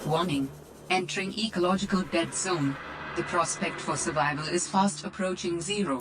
Warning. Entering ecological dead zone. The prospect for survival is fast approaching zero.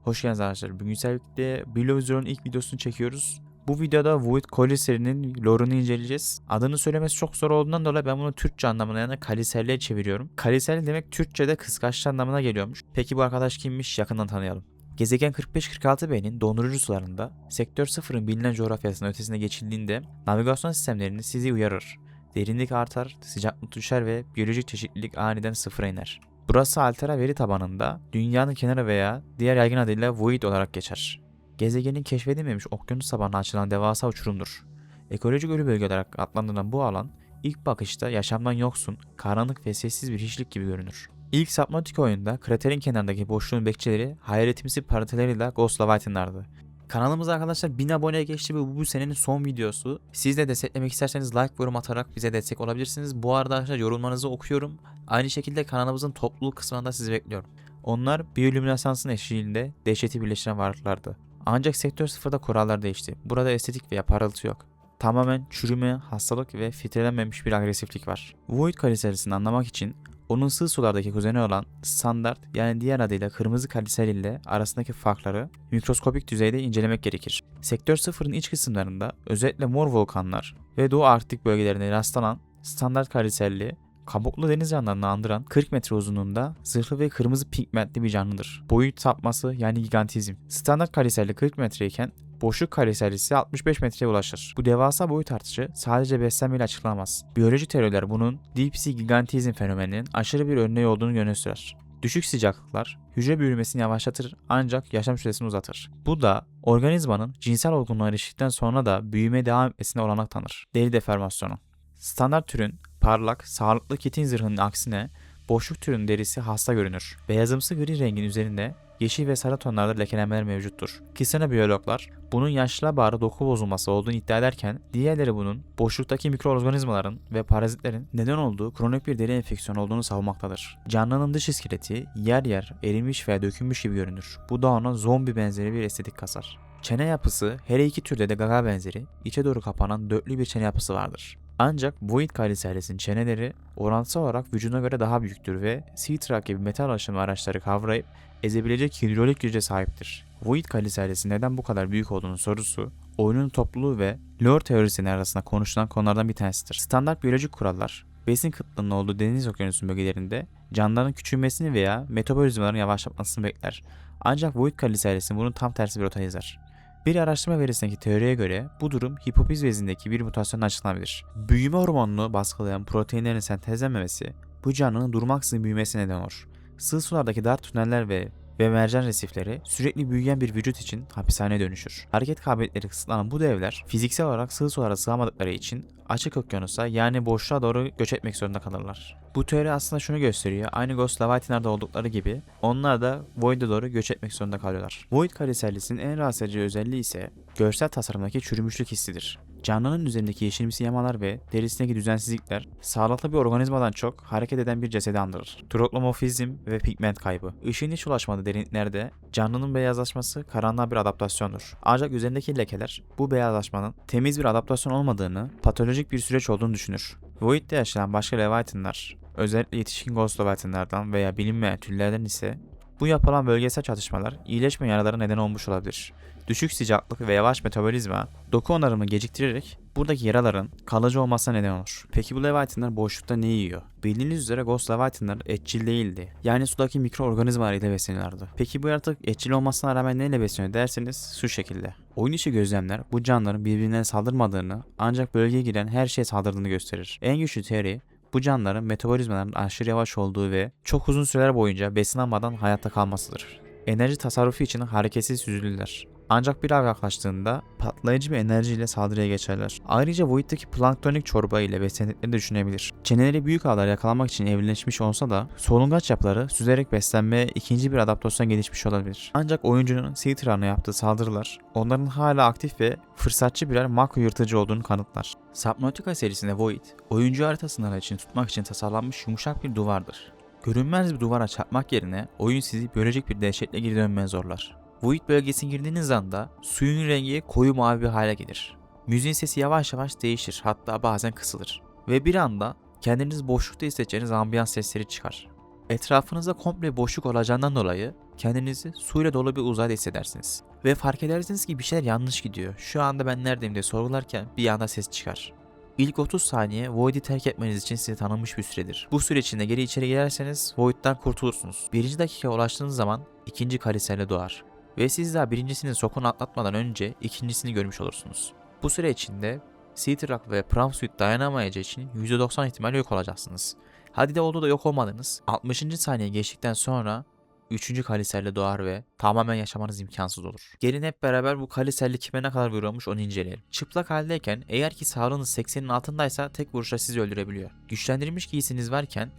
Hoş geldiniz arkadaşlar. Bugün birlikte Below Zero'nun ilk videosunu çekiyoruz. Bu videoda Void Coil serinin lore'unu inceleyeceğiz. Adını söylemesi çok zor olduğundan dolayı ben bunu Türkçe anlamına yani Kaliserli'ye çeviriyorum. Kaliserli demek Türkçe'de kıskaçlı anlamına geliyormuş. Peki bu arkadaş kimmiş? Yakından tanıyalım. Gezegen 45-46b'nin dondurucu sularında Sektör 0'ın bilinen coğrafyasının ötesine geçildiğinde navigasyon sistemlerini sizi uyarır. Derinlik artar, sıcaklık düşer ve biyolojik çeşitlilik aniden sıfıra iner. Burası Altera veri tabanında dünyanın kenarı veya diğer yaygın adıyla Void olarak geçer. Gezegenin keşfedilmemiş okyanus tabanına açılan devasa uçurumdur. Ekolojik ölü bölge olarak adlandırılan bu alan ilk bakışta yaşamdan yoksun, karanlık ve sessiz bir hiçlik gibi görünür. İlk Subnautica oyunda kraterin kenarındaki boşluğun bekçileri hayaletimsi parıltılarıyla Ghost Leviathan'lardı. Kanalımıza arkadaşlar 1000 aboneye geçti ve bu senenin son videosu. Siz de desteklemek isterseniz like ve yorum atarak bize destek olabilirsiniz. Bu arada arkadaşlar yorumlarınızı okuyorum. Aynı şekilde kanalımızın topluluk kısmında sizi bekliyorum. Onlar biyolüminesansın eşliğinde dehşeti birleştiren varlıklardı. Ancak Sektör 0'da kurallar değişti. Burada estetik veya parıltı yok. Tamamen çürüme, hastalık ve filtrelenmemiş bir agresiflik var. Void kaliserisini anlamak için onun sığ sulardaki kuzeni olan standart yani diğer adıyla kırmızı kaliser ile arasındaki farkları mikroskopik düzeyde incelemek gerekir. Sektör 0'ın iç kısımlarında özellikle mor volkanlar ve Doğu Arktik bölgelerinde rastlanan standart kaliserli kabuklu deniz canlılarını andıran 40 metre uzunluğunda zırhlı ve kırmızı pigmentli bir canlıdır. Boyut sapması yani gigantizm. Standart kaliserli 40 metreyken boşluk kaliserlisi 65 metreye ulaşır. Bu devasa boyut artışı sadece beslenmeyle açıklanamaz. Biyoloji teoriler bunun Deep Sea gigantizm fenomeninin aşırı bir örneği olduğunu öne sürer. Düşük sıcaklıklar hücre büyümesini yavaşlatır ancak yaşam süresini uzatır. Bu da organizmanın cinsel olgunluğa eriştikten sonra da büyümeye devam etmesine olanak tanır. Deri deformasyonu. Standart türün parlak, sağlıklı kitin zırhının aksine boşluk türünün derisi hasta görünür. Beyazımsı gri rengin üzerinde yeşil ve sarı tonlarda lekelenmeler mevcuttur. Kisene biyologlar bunun yaşlığa bağlı doku bozulması olduğunu iddia ederken diğerleri bunun boşluktaki mikroorganizmaların ve parazitlerin neden olduğu kronik bir deri enfeksiyonu olduğunu savunmaktadır. Canlının dış iskeleti yer yer erimiş veya dökülmüş gibi görünür. Bu da ona zombi benzeri bir estetik kasar. Çene yapısı her iki türde de gaga benzeri, içe doğru kapanan dörtlü bir çene yapısı vardır. Ancak Void kaliserisinin çeneleri orantısal olarak vücuduna göre daha büyüktür ve Sea-Truck gibi metal aşımı araçları kavrayıp ezebilecek hidrolik güce sahiptir. Void kaliserisi neden bu kadar büyük olduğunun sorusu, oyunun topluluğu ve lore teorisinin arasında konuşulan konulardan bir tanesidir. Standart biyolojik kurallar, besin kıtlığının olduğu deniz okyanusu bölgelerinde canlıların küçülmesini veya metabolizmaların yavaşlatmasını bekler. Ancak Void kaliserisi bunun tam tersi bir rota izler. Bir araştırma verisindeki teoriye göre bu durum hipofiz bezindeki bir mutasyonla açıklanabilir. Büyüme hormonunu baskılayan proteinlerin sentezlenmemesi bu canlının durmaksızın büyümesine neden olur. Sığ sulardaki dar tüneller ve mercan resifleri sürekli büyüyen bir vücut için hapishaneye dönüşür. Hareket kabiliyetleri kısıtlanan bu devler fiziksel olarak sığ sulara sığamadıkları için açık okyanusa yani boşluğa doğru göç etmek zorunda kalırlar. Bu teori aslında şunu gösteriyor. Aynı Ghost Leviathan'larda oldukları gibi onlar da Void'e doğru göç etmek zorunda kalıyorlar. Void kaliserlisinin en rahatsız edici özelliği ise görsel tasarımdaki çürümüşlük hissidir. Canlının üzerindeki yeşilimsi yamalar ve derisindeki düzensizlikler sağlıklı bir organizmadan çok hareket eden bir cesedi andırır. Troglomorfizm ve pigment kaybı. Işığın hiç ulaşmadığı derinliklerde canlının beyazlaşması karanlığa bir adaptasyondur. Ancak üzerindeki lekeler bu beyazlaşmanın temiz bir adaptasyon olmadığını, patolojik bir süreç olduğunu düşünür. Void'de yaşayan başka Leviathan'lar, özellikle yetişkin Ghost Leviathan'lardan veya bilinmeyen türlerden ise bu yapılan bölgesel çatışmalar iyileşme yaralara neden olmuş olabilir. Düşük sıcaklık ve yavaş metabolizma doku onarımını geciktirerek buradaki yaraların kalıcı olmasına neden olur. Peki bu Leviathan'lar boşlukta ne yiyor? Bildiğiniz üzere Ghost Leviathan'lar etçil değildi. Yani sudaki mikroorganizmalar ile besleniyorlardı. Peki bu yaratık etçil olmasına rağmen neyle besleniyor derseniz şu şekilde. Oyun içi gözlemler bu canlıların birbirine saldırmadığını ancak bölgeye giren her şeye saldırdığını gösterir. En güçlü teori bu canlıların metabolizmalarının aşırı yavaş olduğu ve çok uzun süreler boyunca besin almadan hayatta kalmasıdır. Enerji tasarrufu için hareketsiz süzülürler. Ancak bir av yaklaştığında patlayıcı bir enerjiyle saldırıya geçerler. Ayrıca Void'deki planktonik çorba ile beslendiklerini düşünebilir. Çeneleri büyük avlar yakalamak için evrimleşmiş olsa da solungaç yapıları süzerek beslenmeye ikinci bir adaptasyon gelişmiş olabilir. Ancak oyuncunun Sea-Truck'a yaptığı saldırılar onların hala aktif ve fırsatçı birer makro yırtıcı olduğunu kanıtlar. Subnautica serisinde Void, oyuncu harita sınırları için tutmak için tasarlanmış yumuşak bir duvardır. Görünmez bir duvara çarpmak yerine oyun sizi biyolojik bir dehşetle geri dönmeye zorlar. Void bölgesine girdiğiniz anda suyun rengi koyu mavi bir hale gelir. Müziğin sesi yavaş yavaş değişir, hatta bazen kısılır. Ve bir anda kendinizi boşlukta hissedeceğiniz ambiyans sesleri çıkar. Etrafınızda komple boşluk olacağından dolayı kendinizi suyla dolu bir uzayda hissedersiniz. Ve fark edersiniz ki bir şeyler yanlış gidiyor. Şu anda ben neredeyim diye sorgularken bir anda ses çıkar. İlk 30 saniye Void'i terk etmeniz için size tanınmış bir süredir. Bu süre içinde geri içeri girerseniz Void'den kurtulursunuz. Birinci dakikaya ulaştığınız zaman ikinci kaliserle doğar. Ve siz daha birincisinin sokunu atlatmadan önce ikincisini görmüş olursunuz. Bu süre içinde Seatrock ve Pramsuit dayanamayacağı için %90 ihtimalle yok olacaksınız. Hadi de oldu da yok olmadınız. 60. saniye geçtikten sonra 3. kaliserle doğar ve tamamen yaşamanız imkansız olur. Gelin hep beraber bu kaliserli kime ne kadar vuruyormuş onu inceleyelim. Çıplak haldeyken eğer ki sağlığınız 80'in altındaysa tek vuruşla sizi öldürebiliyor. Güçlendirilmiş giysiniz varken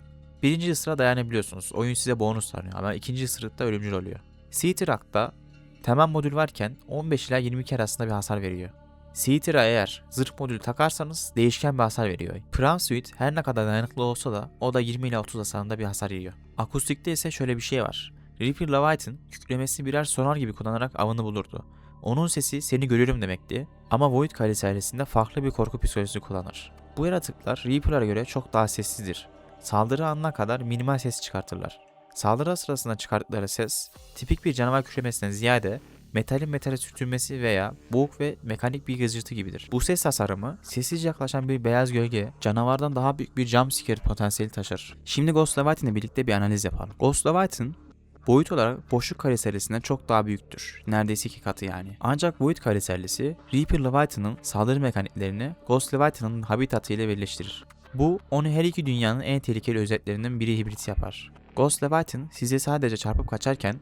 birinci ısıra dayanabiliyorsunuz. Oyun size bonus tanıyor ama ikinci ısırıkta ölümcül oluyor. Seatrock'ta temel modül varken 15 ila 22 arasında bir hasar veriyor. Seater'a eğer zırh modülü takarsanız değişken bir hasar veriyor. Pramsuit her ne kadar dayanıklı olsa da o da 20 ila 30 hasarında bir hasar yiyor. Akustikte ise şöyle bir şey var. Reaper Leviathan küklemesini birer sonar gibi kullanarak avını bulurdu. Onun sesi seni görüyorum demekti ama Void kaliserisinde farklı bir korku psikolojisi kullanır. Bu yaratıklar Reaper'lara göre çok daha sessizdir. Saldırı anına kadar minimal ses çıkartırlar. Saldırı sırasında çıkarttıkları ses tipik bir canavar kükremesinden ziyade metalin metale sürtünmesi veya boğuk ve mekanik bir gıcırtı gibidir. Bu ses tasarımı sessizce yaklaşan bir beyaz gölge canavardan daha büyük bir jumpscare potansiyeli taşır. Şimdi Ghost Leviathan ile birlikte bir analiz yapalım. Ghost Leviathan boyut olarak boşluk kaliserisinden çok daha büyüktür. Neredeyse 2 katı yani. Ancak Void kaliserisi Reaper Leviathan'ın saldırı mekaniklerini Ghost Leviathan'ın habitatı ile birleştirir. Bu onu her iki dünyanın en tehlikeli özetlerinden biri hibrit yapar. Ghost Leviathan sizi sadece çarpıp kaçarken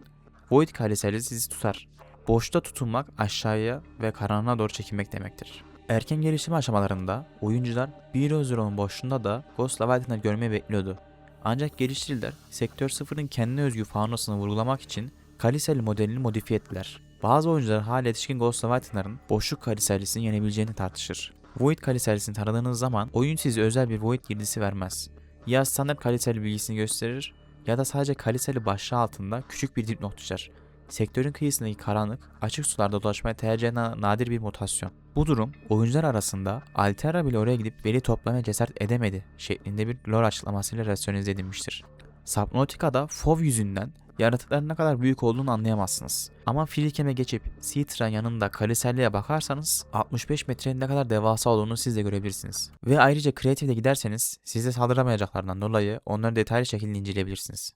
Void kaliserisi sizi tutar. Boşta tutunmak aşağıya ve karanlığa doğru çekilmek demektir. Erken geliştirme aşamalarında oyuncular Heroes boşluğunda da Ghost Leviathan'ı görmeyi bekliyordu. Ancak geliştiriciler Sektör 0'ın kendine özgü faunasını vurgulamak için kaliserli modelini modifiye ettiler. Bazı oyuncular hala yetişkin Ghost Leviathan'ların boşluk kaliserlisini yenebileceğini tartışır. Void kaliserlisini taradığınız zaman oyun size özel bir Void girdisi vermez. Ya standart kaliserli bilgisini gösterir ya da sadece kaliserli başlığı altında küçük bir dipnot düşer. Sektörün kıyısındaki karanlık, açık sularda dolaşmaya tercih eden nadir bir mutasyon. Bu durum oyuncular arasında Altera bile oraya gidip veri toplamaya cesaret edemedi şeklinde bir lore açıklamasıyla rasyonize edilmiştir. Subnautica'da FOV yüzünden yaratıkların ne kadar büyük olduğunu anlayamazsınız. Ama Filikem'e geçip Seatran yanında Kaliserli'ye bakarsanız 65 metrenin ne kadar devasa olduğunu siz de görebilirsiniz. Ve ayrıca Creative'de giderseniz size saldıramayacaklarından dolayı onları detaylı şekilde inceleyebilirsiniz.